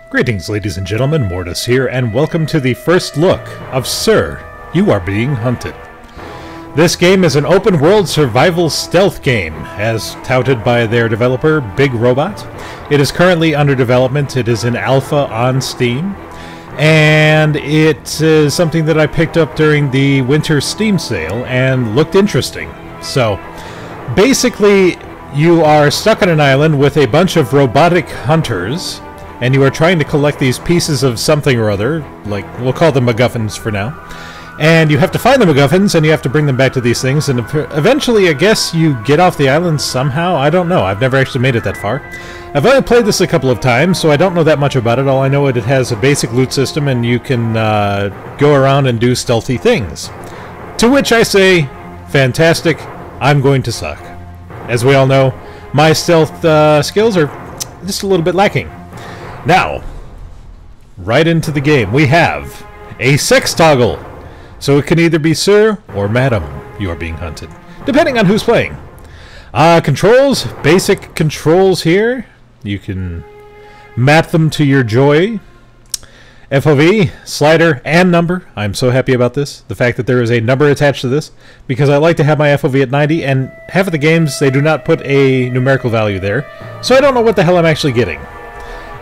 Greetings, ladies and gentlemen, Mortus here, and welcome to the first look of Sir, You Are Being Hunted. This game is an open-world survival stealth game, as touted by their developer, Big Robot. It is currently under development. It is in alpha on Steam, and it is something that I picked up during the winter Steam sale and looked interesting. So, basically, you are stuck on an island with a bunch of robotic hunters, and you are trying to collect these pieces of something or other, like, we'll call them MacGuffins for now. And you have to find the MacGuffins, and you have to bring them back to these things, and eventually, I guess, you get off the island somehow? I don't know. I've never actually made it that far. I've only played this a couple of times, so I don't know that much about it. All I know is it has a basic loot system, and you can go around and do stealthy things. To which I say, fantastic, I'm going to suck. As we all know, my stealth skills are just a little bit lacking. Now, right into the game, we have a sex toggle. So it can either be Sir or Madam, you are being hunted, depending on who's playing. Controls, basic controls here. You can map them to your joy. FOV, slider, and number. I'm so happy about this. The fact that there is a number attached to this, because I like to have my FOV at 90, and half of the games, they do not put a numerical value there. So I don't know what the hell I'm actually getting.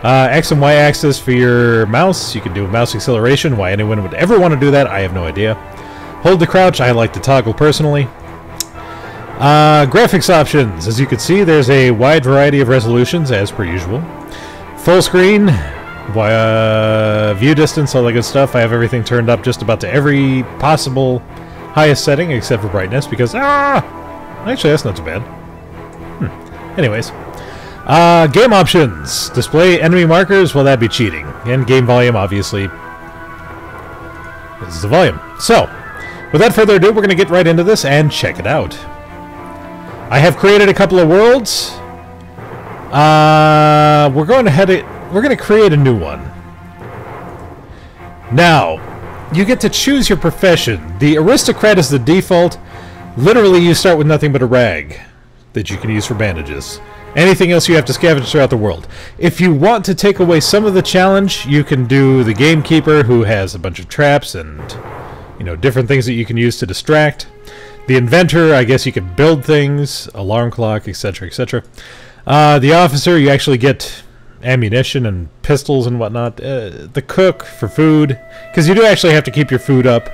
X and Y axis for your mouse. You can do mouse acceleration. Why anyone would ever want to do that, I have no idea. Hold to crouch. I like to toggle personally. Graphics options. As you can see, there's a wide variety of resolutions, as per usual. Full screen, view distance, all that good stuff. I have everything turned up just about to every possible highest setting, except for brightness, because... Actually, that's not too bad. Anyways. Game options. Display enemy markers. Well, that'd be cheating. And game volume, obviously. This is the volume. So, without further ado, we're going to get right into this and check it out. I have created a couple of worlds. We're going to create a new one. Now, you get to choose your profession. The aristocrat is the default. Literally, you start with nothing but a rag that you can use for bandages. Anything else you have to scavenge throughout the world. If you want to take away some of the challenge, you can do the gamekeeper, who has a bunch of traps and, you know, different things that you can use to distract. The inventor, I guess you can build things, alarm clock, etc., etc. The officer, you actually get ammunition and pistols and whatnot. The cook for food, because you do actually have to keep your food up.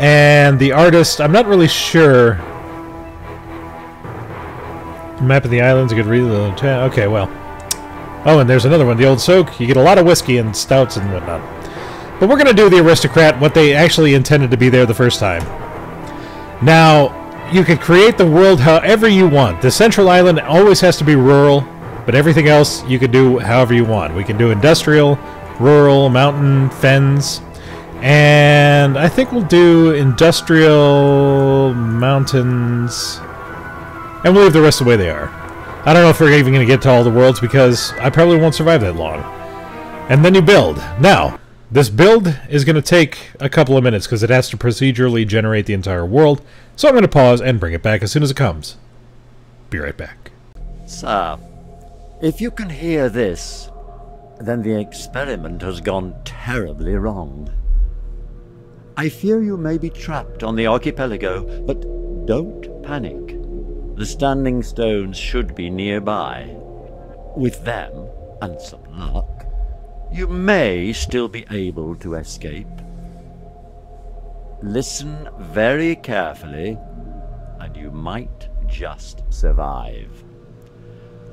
And the artist, I'm not really sure. Map of the islands, you could read the... Okay, well. Oh, and there's another one, the Old Soak. You get a lot of whiskey and stouts and whatnot. But we're going to do the aristocrat, what they actually intended to be there the first time. Now, you can create the world however you want. The central island always has to be rural, but everything else you can do however you want. We can do industrial, rural, mountain, fens, and I think we'll do industrial, mountains... And we'll leave the rest the way they are. I don't know if we're even going to get to all the worlds, because I probably won't survive that long. And then you build. Now, this build is going to take a couple of minutes, because it has to procedurally generate the entire world. So I'm going to pause and bring it back as soon as it comes. Be right back. Sir, if you can hear this, then the experiment has gone terribly wrong. I fear you may be trapped on the archipelago, but don't panic. The standing stones should be nearby. With them, and some luck, you may still be able to escape. Listen very carefully, and you might just survive.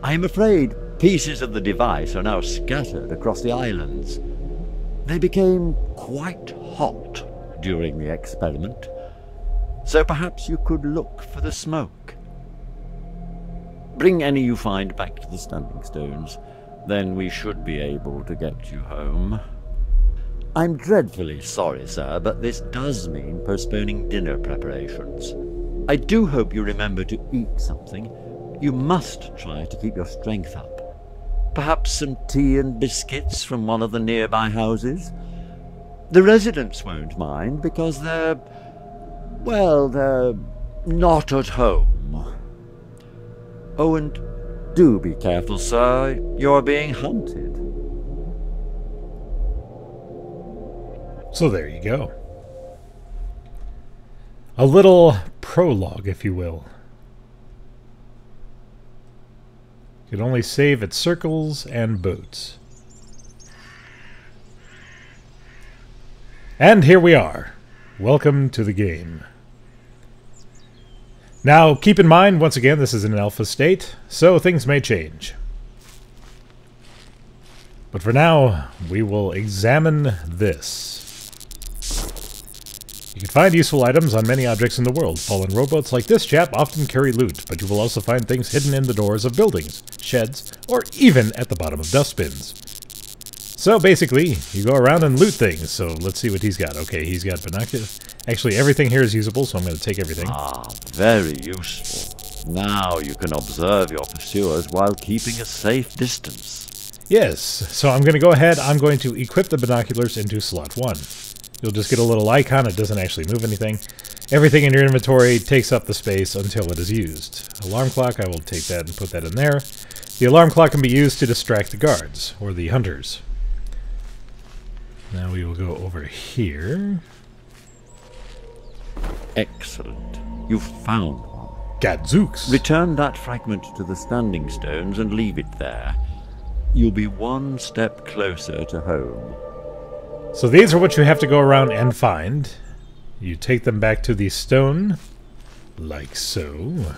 I am afraid pieces of the device are now scattered across the islands. They became quite hot during the experiment, so perhaps you could look for the smoke. Bring any you find back to the standing stones, then we should be able to get you home. I'm dreadfully sorry, sir, but this does mean postponing dinner preparations. I do hope you remember to eat something. You must try to keep your strength up. Perhaps some tea and biscuits from one of the nearby houses? The residents won't mind, because they're not at home. Oh, and do be careful, sir. You're being hunted. So there you go. A little prologue, if you will. You can only save at circles and boats. And here we are. Welcome to the game. Now, keep in mind, once again, this is in an alpha state, so things may change. But for now, we will examine this. You can find useful items on many objects in the world. Fallen rowboats like this chap often carry loot, but you will also find things hidden in the doors of buildings, sheds, or even at the bottom of dustbins. So basically, you go around and loot things. So let's see what he's got. Okay, he's got binoculars. Actually, everything here is usable, so I'm going to take everything. Ah, very useful. Now you can observe your pursuers while keeping a safe distance. Yes, so I'm going to go ahead. I'm going to equip the binoculars into slot 1. You'll just get a little icon. It doesn't actually move anything. Everything in your inventory takes up the space until it is used. Alarm clock, I will take that and put that in there. The alarm clock can be used to distract the guards, or the hunters. Now we will go over here. Excellent. You've found one. Gadzooks! Return that fragment to the standing stones and leave it there. You'll be one step closer to home. So these are what you have to go around and find. You take them back to the stone, like so.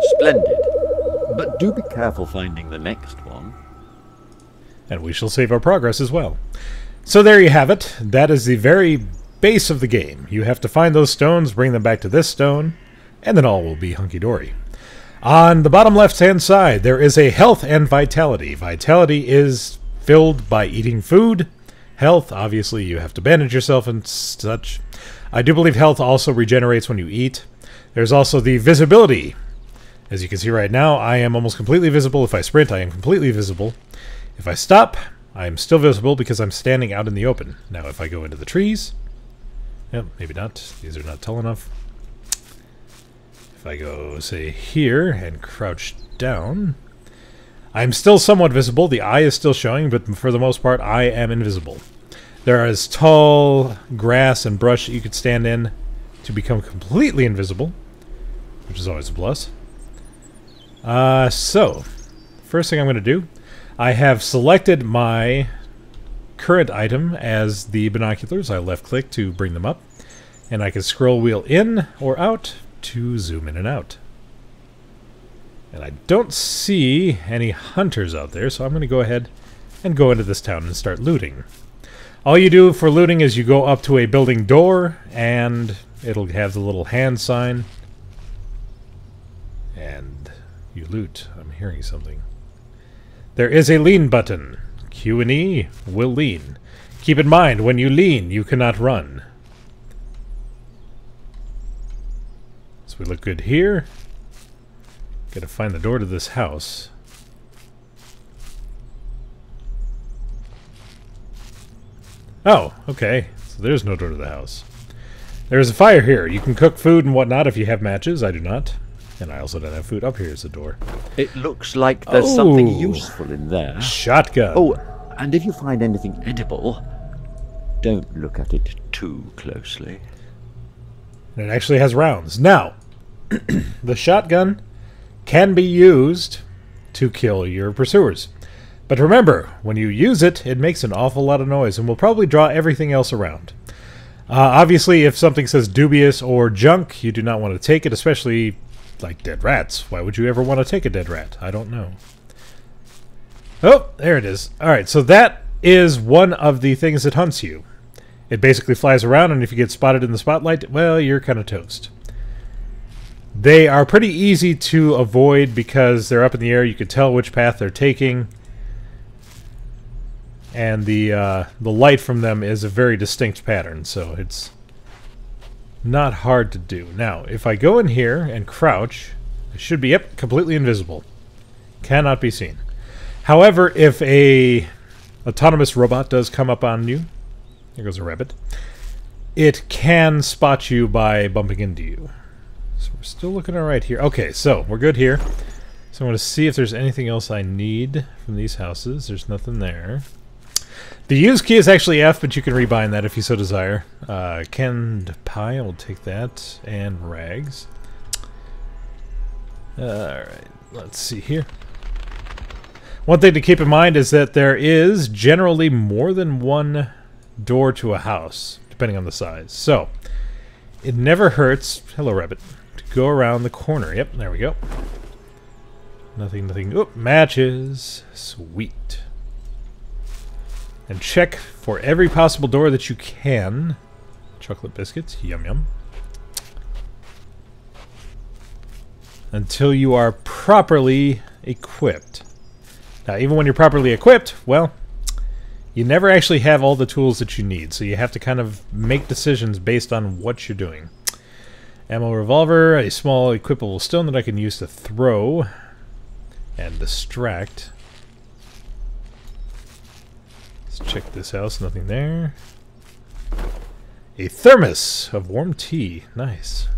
Splendid. But do be careful finding the next one. And we shall save our progress as well. So there you have it. That is the very base of the game. You have to find those stones, bring them back to this stone, and then all will be hunky-dory. On the bottom left-hand side, there is a health and vitality. Vitality is filled by eating food. Health, obviously, you have to bandage yourself and such. I do believe health also regenerates when you eat. There's also the visibility. As you can see right now, I am almost completely visible. If I sprint, I am completely visible. If I stop, I am still visible because I'm standing out in the open. Now, if I go into the trees... Yep, maybe not. These are not tall enough. If I go, say, here and crouch down, I'm still somewhat visible. The eye is still showing, but for the most part, I am invisible. There is tall grass and brush that you could stand in to become completely invisible, which is always a plus. So, first thing I'm going to do, I have selected my current item as the binoculars. I left-click to bring them up, and I can scroll wheel in or out to zoom in and out. And I don't see any hunters out there, so I'm going to go ahead and go into this town and start looting. All you do for looting is you go up to a building door, and it'll have the little hand sign, and you loot. I'm hearing something. There is a lean button. Q and E will lean. Keep in mind, when you lean, you cannot run. So we look good here. Gotta find the door to this house. Oh, okay. So there's no door to the house. There's a fire here. You can cook food and whatnot if you have matches. I do not. And I also don't have food. Up here is the door. It looks like there's something useful in there. Shotgun. Oh, and if you find anything edible, don't look at it too closely. And it actually has rounds. Now, the shotgun can be used to kill your pursuers. But remember, when you use it, it makes an awful lot of noise and will probably draw everything else around. Obviously, if something says dubious or junk, you do not want to take it, especially like dead rats. Why would you ever want to take a dead rat? I don't know. Oh, there it is. Alright, so that is one of the things that hunts you. It basically flies around, and if you get spotted in the spotlight, well, you're kind of toast. They are pretty easy to avoid because they're up in the air. You can tell which path they're taking. And the light from them is a very distinct pattern, so it's not hard to do. Now, if I go in here and crouch, I should be, yep, completely invisible. Cannot be seen. However, if a autonomous robot does come up on you, there goes a rabbit, it can spot you by bumping into you. So we're still looking all right here. Okay, so we're good here. So I'm going to see if there's anything else I need from these houses. There's nothing there. The use key is actually F, but you can rebind that if you so desire. Canned pie, I will take that. And rags. Alright, let's see here. One thing to keep in mind is that there is generally more than one door to a house, depending on the size. So, it never hurts, hello rabbit, to go around the corner. Yep, there we go. Nothing. Oop, matches. Sweet. And check for every possible door that you can. Chocolate biscuits, yum yum. Until you are properly equipped. Now, even when you're properly equipped, well, you never actually have all the tools that you need, so you have to kind of make decisions based on what you're doing. Ammo revolver, a small equipable stone that I can use to throw and distract. Let's check this house, nothing there. A thermos of warm tea, nice.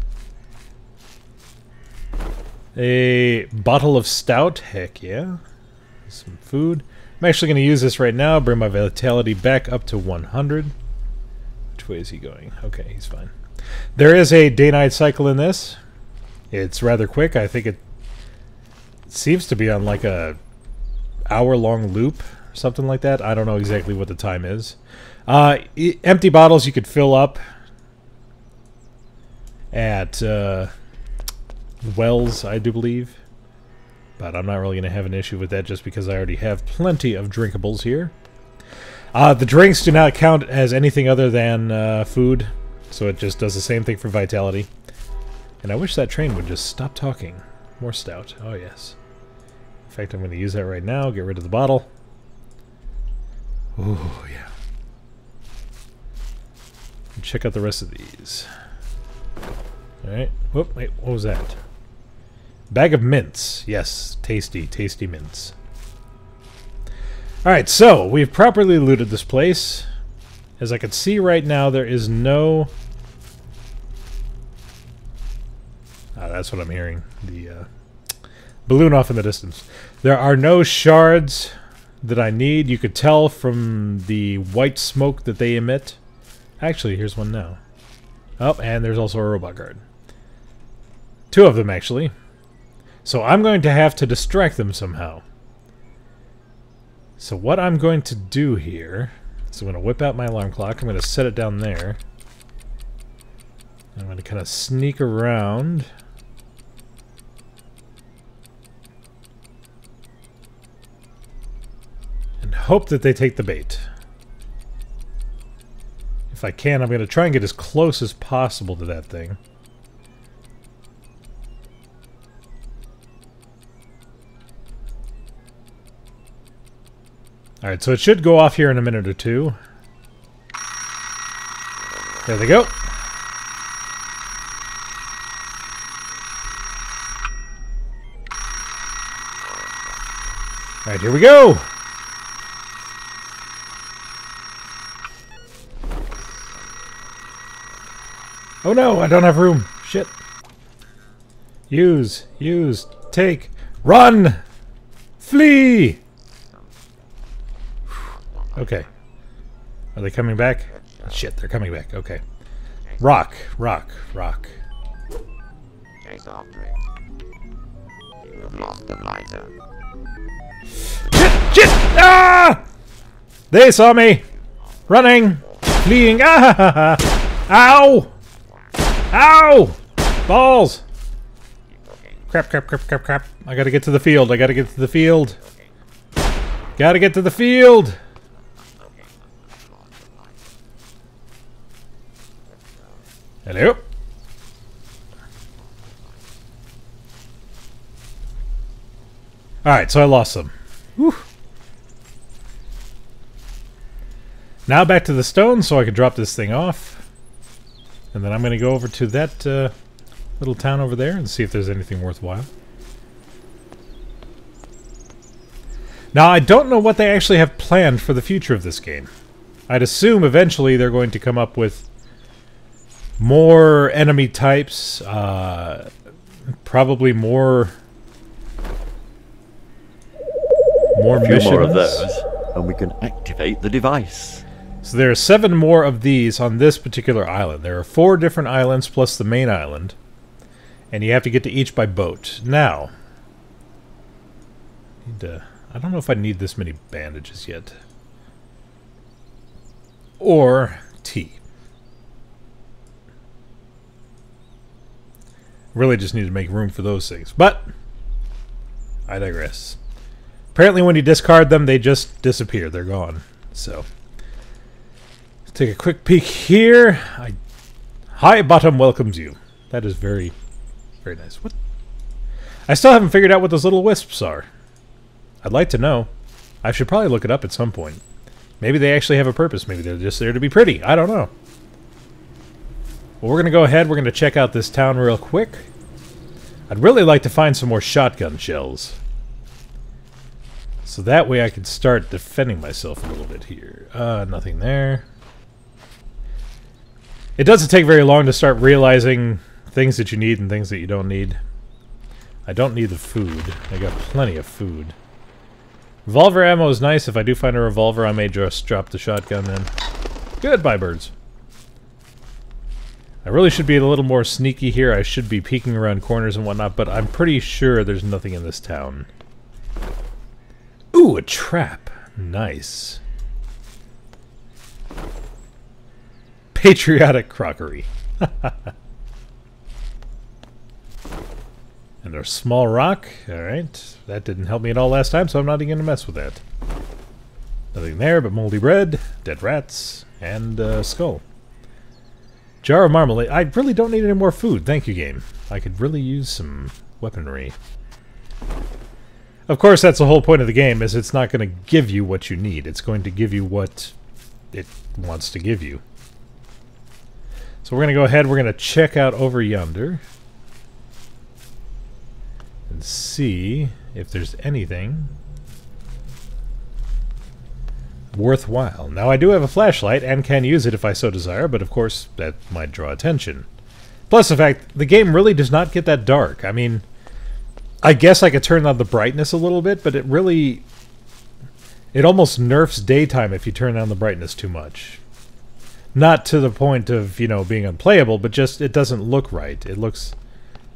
A bottle of stout, heck yeah. Some food. I'm actually going to use this right now, bring my vitality back up to 100. Which way is he going? Okay, he's fine. There is a day-night cycle in this. It's rather quick. I think it seems to be on like a hour-long loop, something like that. I don't know exactly what the time is. Empty bottles you could fill up at wells, I do believe. But I'm not really going to have an issue with that just because I already have plenty of drinkables here. The drinks do not count as anything other than food, so it just does the same thing for vitality. And I wish that train would just stop talking. More stout. Oh, yes. In fact, I'm going to use that right now. Get rid of the bottle. Ooh, yeah. And check out the rest of these. Alright. Whoop, wait, what was that? Bag of mints. Yes, tasty, tasty mints. Alright, so we've properly looted this place. As I can see right now, there is no... that's what I'm hearing. The balloon off in the distance. There are no shards that I need. You could tell from the white smoke that they emit. Actually, here's one now. Oh, and there's also a robot guard. Two of them, actually. So I'm going to have to distract them somehow. So what I'm going to do here is I'm going to whip out my alarm clock. I'm going to set it down there. I'm going to kind of sneak around. And hope that they take the bait. If I can, I'm going to try and get as close as possible to that thing. Alright, so it should go off here in a minute or two. There they go. Alright, here we go! Oh no, I don't have room. Shit. Use, take, run! Flee! Okay. Are they coming back? Shit, they're coming back. Okay. Rock. Chase after it. You have lost the lighter. Shit! Ah! They saw me! Running! Fleeing! Ah! Ow! Ow! Balls! Crap. I gotta get to the field. Gotta get to the field! Hello? Alright, so I lost them. Whew. Now back to the stone so I can drop this thing off. And then I'm going to go over to that little town over there and see if there's anything worthwhile. Now, I don't know what they actually have planned for the future of this game. I'd assume eventually they're going to come up with more enemy types, probably more missions. More of those. and we can activate the device. So there are 7 more of these on this particular island. There are 4 different islands plus the main island. And you have to get to each by boat. Now, I don't know if I need this many bandages yet. Or tea. Really just need to make room for those things. But I digress. Apparently when you discard them, they just disappear. They're gone. So, let's take a quick peek here. High Bottom welcomes you. That is very, very nice. What? I still haven't figured out what those little wisps are. I'd like to know. I should probably look it up at some point. Maybe they actually have a purpose. Maybe they're just there to be pretty. I don't know. Well, we're going to go ahead. We're going to check out this town real quick. I'd really like to find some more shotgun shells. So that way I can start defending myself a little bit here. Nothing there. It doesn't take very long to start realizing things that you need and things that you don't need. I don't need the food. I got plenty of food. Revolver ammo is nice. If I do find a revolver, I may just drop the shotgun then. Goodbye, birds. I really should be a little more sneaky here. I should be peeking around corners and whatnot, but I'm pretty sure there's nothing in this town. Ooh, a trap. Nice. Patriotic crockery. And there's small rock. Alright. That didn't help me at all last time, so I'm not even going to mess with that. Nothing there but moldy bread, dead rats, and skull. Jar of marmalade. I really don't need any more food. Thank you, game. I could really use some weaponry. Of course, that's the whole point of the game, is it's not going to give you what you need. It's going to give you what it wants to give you. So we're going to go ahead, we're going to check out over yonder. And see if there's anything worthwhile. Now, I do have a flashlight and can use it if I so desire, but of course, that might draw attention. Plus the fact, the game really does not get that dark. I mean, I guess I could turn on the brightness a little bit, but it really... it almost nerfs daytime if you turn down the brightness too much. Not to the point of, you know, being unplayable, but just it doesn't look right. It looks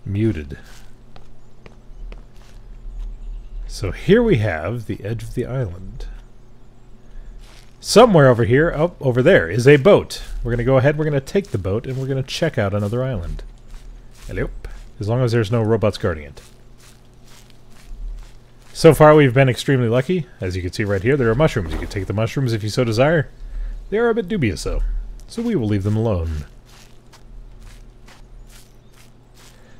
muted. So here we have the edge of the island. Somewhere over here, oh, over there, is a boat. We're going to go ahead, we're going to take the boat, and we're going to check out another island. Hello. As long as there's no robots guarding it. So far we've been extremely lucky. As you can see right here, there are mushrooms. You can take the mushrooms if you so desire. They are a bit dubious though, so we will leave them alone.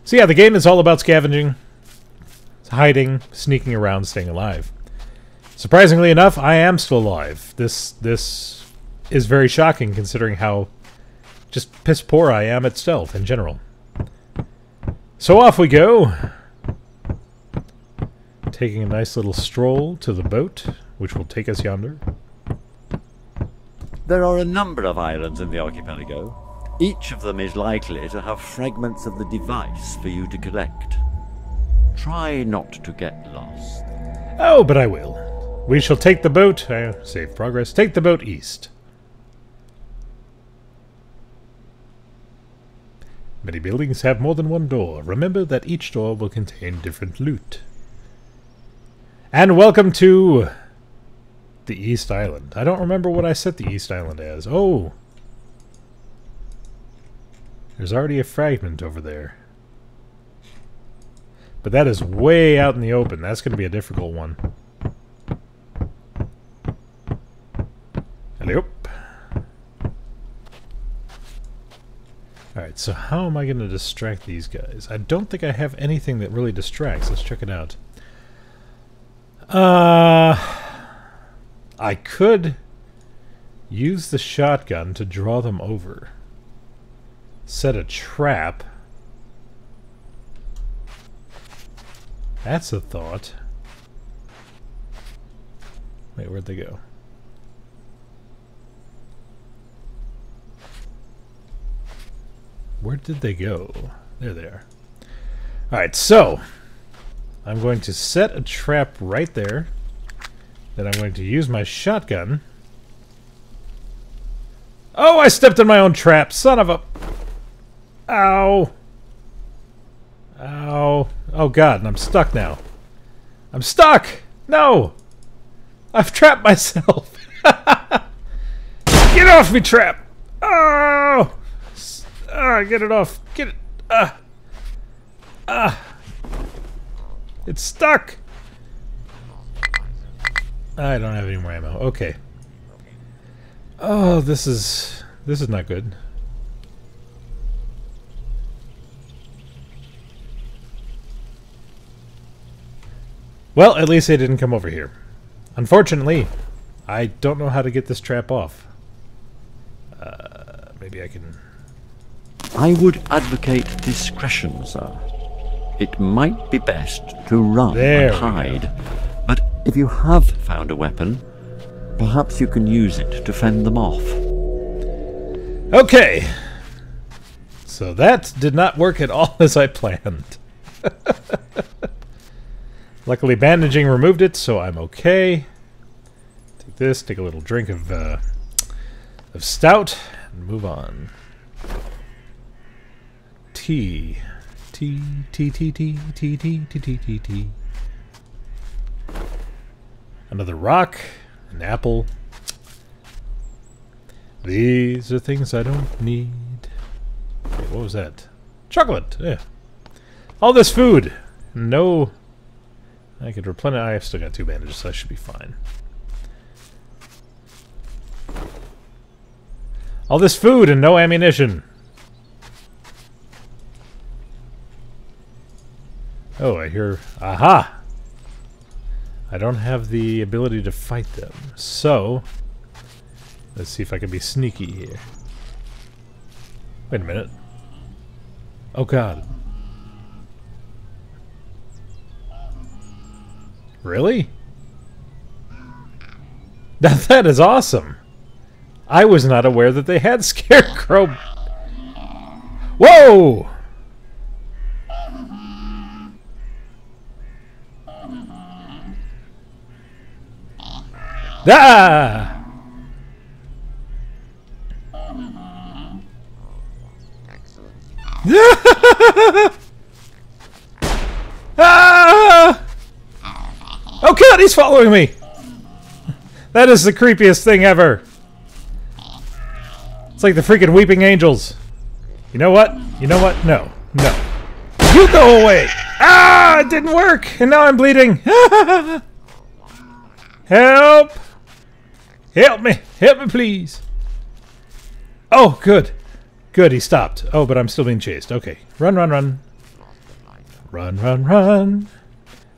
So yeah, the game is all about scavenging, hiding, sneaking around, staying alive. Surprisingly enough, I am still alive. This is very shocking considering how just piss poor I am at stealth in general. So off we go. Taking a nice little stroll to the boat, which will take us yonder. There are a number of islands in the archipelago. Each of them is likely to have fragments of the device for you to collect. Try not to get lost. Oh, but I will. We shall take the boat, save progress, take the boat east. Many buildings have more than one door. Remember that each door will contain different loot. And welcome to the East Island. I don't remember what I set the East Island as. Oh! There's already a fragment over there. But that is way out in the open. That's going to be a difficult one. Hello. Alright, so how am I going to distract these guys? I don't think I have anything that really distracts. Let's check it out. I could use the shotgun to draw them over. Set a trap. That's a thought. Wait, where'd they go? Where did they go? There they are. Alright, so I'm going to set a trap right there. Then I'm going to use my shotgun. Oh, I stepped in my own trap. Son of a... Ow. Ow. Oh, God, and I'm stuck now. I'm stuck! No! I've trapped myself. Get off me, trap! Oh! Get it off. Get it. It's stuck! I don't have any more ammo. Okay. Oh, this is not good. Well, at least they didn't come over here. Unfortunately, I don't know how to get this trap off. Maybe I can... I would advocate discretion, sir. It might be best to run and hide, but if you have found a weapon, perhaps you can use it to fend them off. Okay. So that did not work at all as I planned. Luckily, bandaging removed it, so I'm okay. Take this, take a little drink of stout, and move on. Tea. Tea, tea, tea, tea, tea, tea, tea, tea, tea, tea. Another rock, an apple. These are things I don't need. Wait, what was that? Chocolate! Yeah. All this food! No... I could replenish... I've still got 2 bandages, so I should be fine. All this food and no ammunition! Oh, I hear... Aha! I don't have the ability to fight them, so... Let's see if I can be sneaky here. Wait a minute. Oh, God. Really? That is awesome. I was not aware that they had Scarecrow. Whoa! Ah! Ah! Oh God, he's following me! That is the creepiest thing ever. It's like the freaking weeping angels. You know what? You know what? No. No. You go away! Ah! It didn't work! And now I'm bleeding! Help! Help me! Help me, please! Oh, good. Good, he stopped. Oh, but I'm still being chased. Okay. Run, run, run. Run, run, run.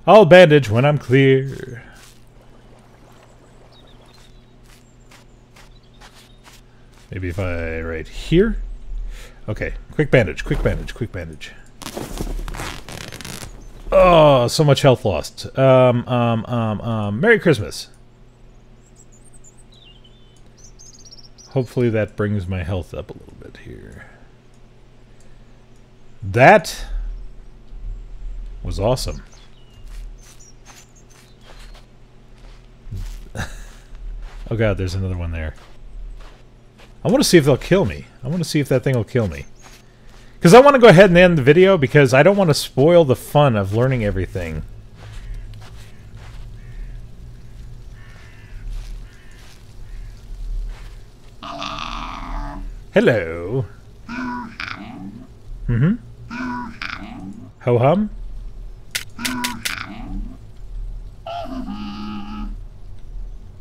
I'll bandage when I'm clear. Maybe if I... right here? Okay. Quick bandage, quick bandage, quick bandage. Oh, so much health lost. Merry Christmas. Hopefully that brings my health up a little bit here. That was awesome. Oh God, there's another one there. I want to see if they'll kill me. I want to see if that thing will kill me. Because I want to go ahead and end the video because I don't want to spoil the fun of learning everything. Hello. Mm-hmm. Ho-hum?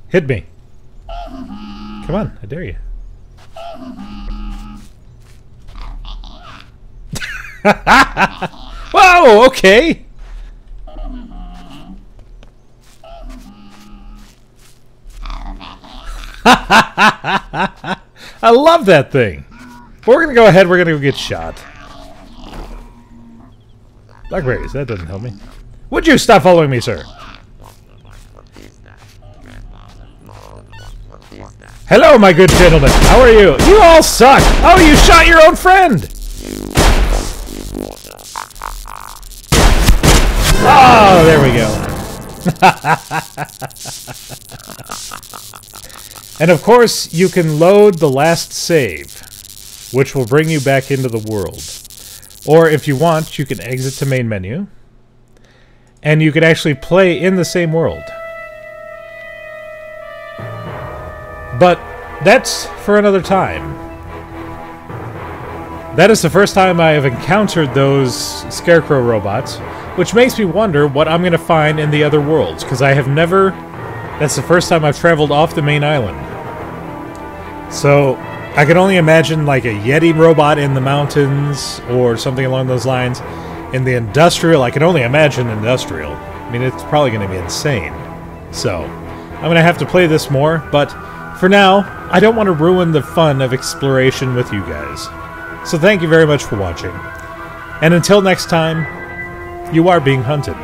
Hit me. Come on, I dare you. Whoa, okay. I love that thing. But we're gonna go ahead, we're gonna go get shot. Blackberries, that doesn't help me. Would you stop following me, sir? Hello, my good gentleman. How are you? You all suck. Oh, you shot your own friend. Oh, there we go. And of course, you can load the last save, which will bring you back into the world. Or if you want, you can exit to main menu, and you can actually play in the same world. But that's for another time. That is the first time I have encountered those scarecrow robots, which makes me wonder what I'm going to find in the other worlds, because I have never... That's the first time I've traveled off the main island. So, I can only imagine like a Yeti robot in the mountains, or something along those lines. In the industrial, I can only imagine industrial. I mean, it's probably going to be insane. So, I'm going to have to play this more, but for now, I don't want to ruin the fun of exploration with you guys. So thank you very much for watching. And until next time, you are being hunted.